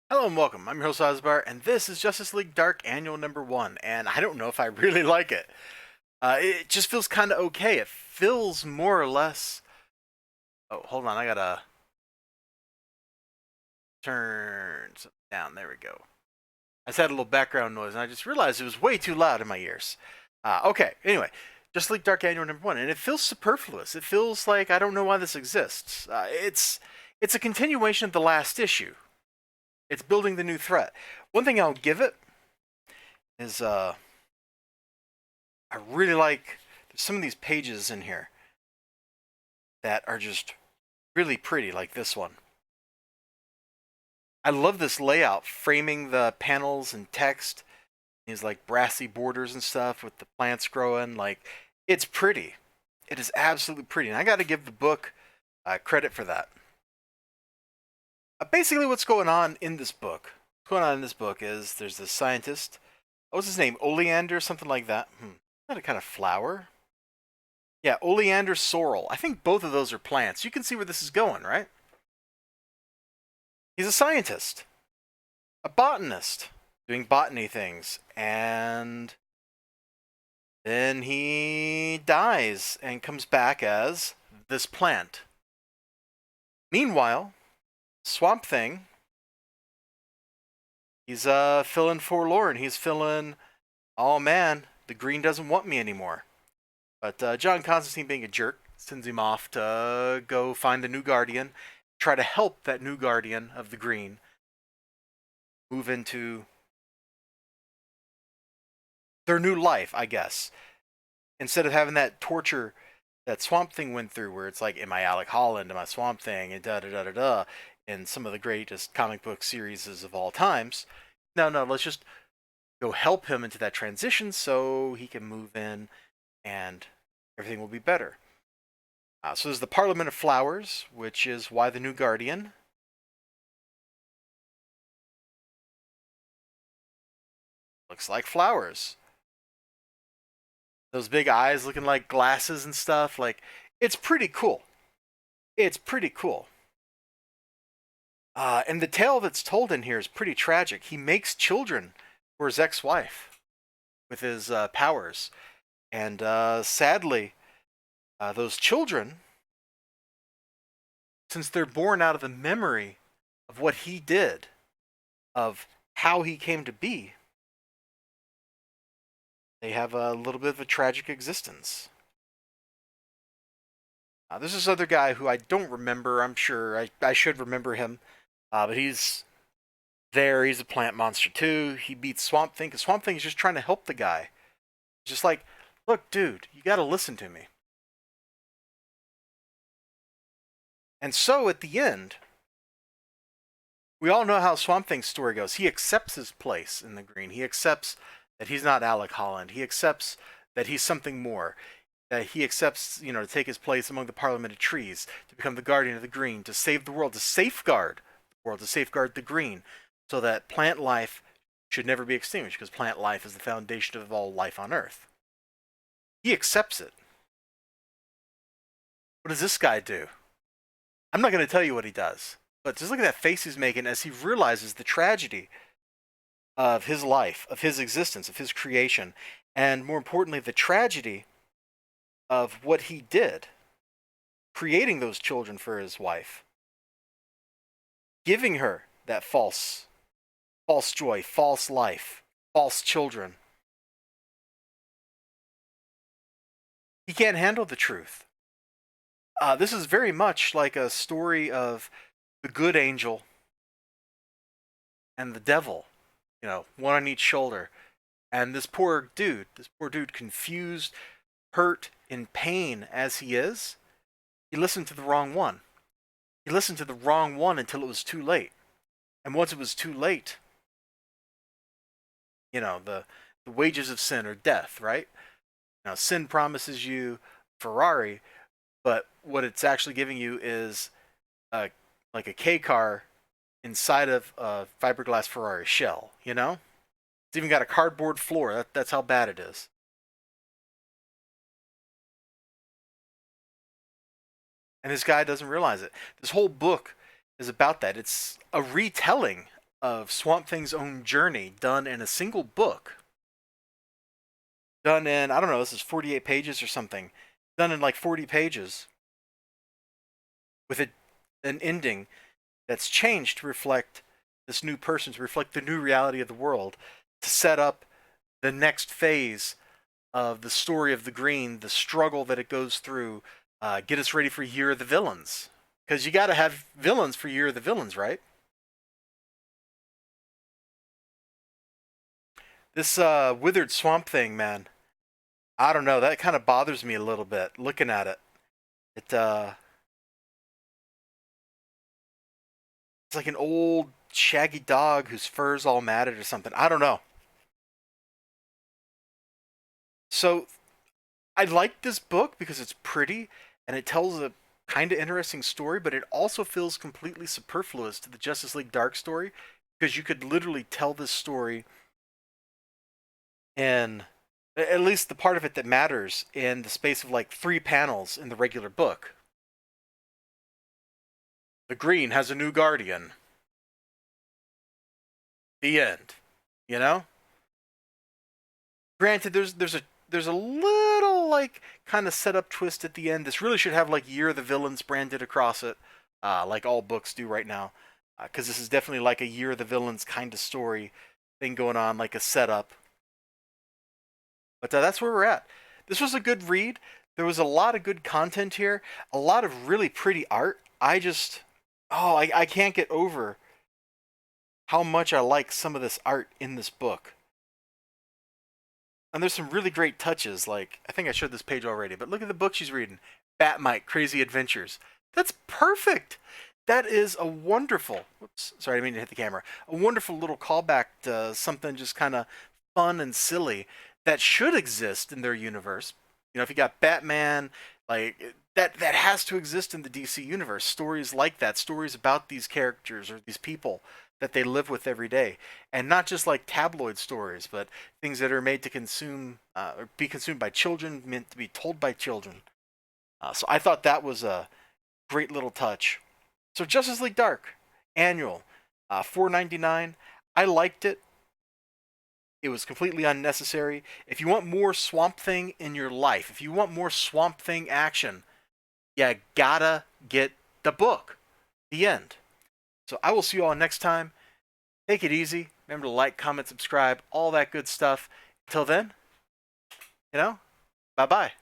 Hello and welcome. I'm your host Elizibar, and this is Justice League Dark Annual Number One. And I don't know if I really like it. It just feels kind of okay. It feels more or less. Oh, hold on. I gotta turn something down. There we go. I just had a little background noise, and I just realized it was way too loud in my ears. Okay. Anyway, Justice League Dark Annual Number One, and it feels superfluous. It feels like I don't know why this exists. It's a continuation of the last issue. It's building the new threat. One thing I'll give it is I really like some of these pages in here that are just really pretty, like this one. I love this layout, framing the panels and text, these like brassy borders and stuff with the plants growing. Like, it's pretty. It is absolutely pretty, and I got to give the book credit for that. Basically, what's going on in this book? What's going on in this book is there's this scientist. What was his name? Oleander, something like that. Not a kind of flower. Yeah, oleander sorrel. I think both of those are plants. You can see where this is going, right? He's a scientist, a botanist, doing botany things, and then he dies and comes back as this plant. Meanwhile, Swamp Thing, he's feeling forlorn. He's feeling, oh man, the green doesn't want me anymore. But John Constantine, being a jerk, sends him off to go find the new guardian, try to help that new guardian of the green move into their new life, I guess. Instead of having that torture that Swamp Thing went through, where it's like, am I Alec Holland? Am I Swamp Thing? And da da da da da. In some of the greatest comic book series of all times. No, no, let's just go help him into that transition so he can move in and everything will be better. So there's the Parliament of Flowers, which is why the new Guardian looks like flowers. Those big eyes looking like glasses and stuff. Like, it's pretty cool. It's pretty cool. And the tale that's told in here is pretty tragic. He makes children for his ex-wife with his powers. And sadly, those children, since they're born out of the memory of what he did, of how he came to be, they have a little bit of a tragic existence. There's this other guy who I don't remember. I'm sure I should remember him. But he's there. He's a plant monster too. He beats Swamp Thing because Swamp Thing is just trying to help the guy. Just like, look, dude, you got to listen to me. And so at the end, we all know how Swamp Thing's story goes. He accepts his place in the green. He accepts that he's not Alec Holland. He accepts that he's something more. That he accepts, to take his place among the Parliament of Trees, to become the guardian of the green, to save the world, to safeguard the world, to safeguard the green, so that plant life should never be extinguished, because plant life is the foundation of all life on Earth. He accepts it. What does this guy do? I'm not going to tell you what he does, but just look at that face he's making as he realizes the tragedy of his life, of his existence, of his creation, and more importantly, the tragedy of what he did, creating those children for his wife, giving her that false joy, false life, false children. He can't handle the truth. This is very much like a story of the good angel and the devil, one on each shoulder. And this poor dude, confused, hurt, in pain as he is, he listened to the wrong one. He listened to the wrong one until it was too late. And once it was too late, the wages of sin are death, right? Now, sin promises you Ferrari, but what it's actually giving you is like a K car inside of a fiberglass Ferrari shell, It's even got a cardboard floor. That's how bad it is. And this guy doesn't realize it. This whole book is about that. It's a retelling of Swamp Thing's own journey done in a single book. Done in, I don't know, this is 48 pages or something. Done in like 40 pages with an ending that's changed to reflect this new person, to reflect the new reality of the world, to set up the next phase of the story of the Green, the struggle that it goes through, get us ready for Year of the Villains. Because you got to have villains for Year of the Villains, right? This withered swamp thing, man. I don't know. That kind of bothers me a little bit looking at it. It it's like an old shaggy dog whose fur's all matted or something. I don't know. So I like this book because it's pretty and it tells a kind of interesting story, but it also feels completely superfluous to the Justice League Dark story because you could literally tell this story in at least the part of it that matters in the space of like 3 panels in the regular book. The Green has a new guardian. The end. You know? Granted, there's a little like kind of setup twist at the end. This really should have like Year of the Villains branded across it, like all books do right now, because this is definitely like a Year of the Villains kind of story thing going on, like a setup. But that's where we're at. This was a good read. There was a lot of good content here, a lot of really pretty art. I can't get over how much I like some of this art in this book. And there's some really great touches. Like, I think I showed this page already, but look at the book she's reading, Batmite Crazy Adventures. That's perfect. That is a wonderful, whoops, sorry, I didn't mean to hit the camera, a wonderful little callback to something just kind of fun and silly that should exist in their universe. You know, if you got Batman, like that has to exist in the DC universe. Stories like that, stories about these characters or these people that they live with every day, and not just like tabloid stories, but things that are made to consume or be consumed by children, meant to be told by children. So I thought that was a great little touch. So Justice League Dark annual, $4.99. I liked it. It was completely unnecessary. If you want more Swamp Thing in your life, if you want more Swamp Thing action, you gotta get the book. The end. So I will see you all next time. Take it easy. Remember to like, comment, subscribe, all that good stuff. Until then, bye bye.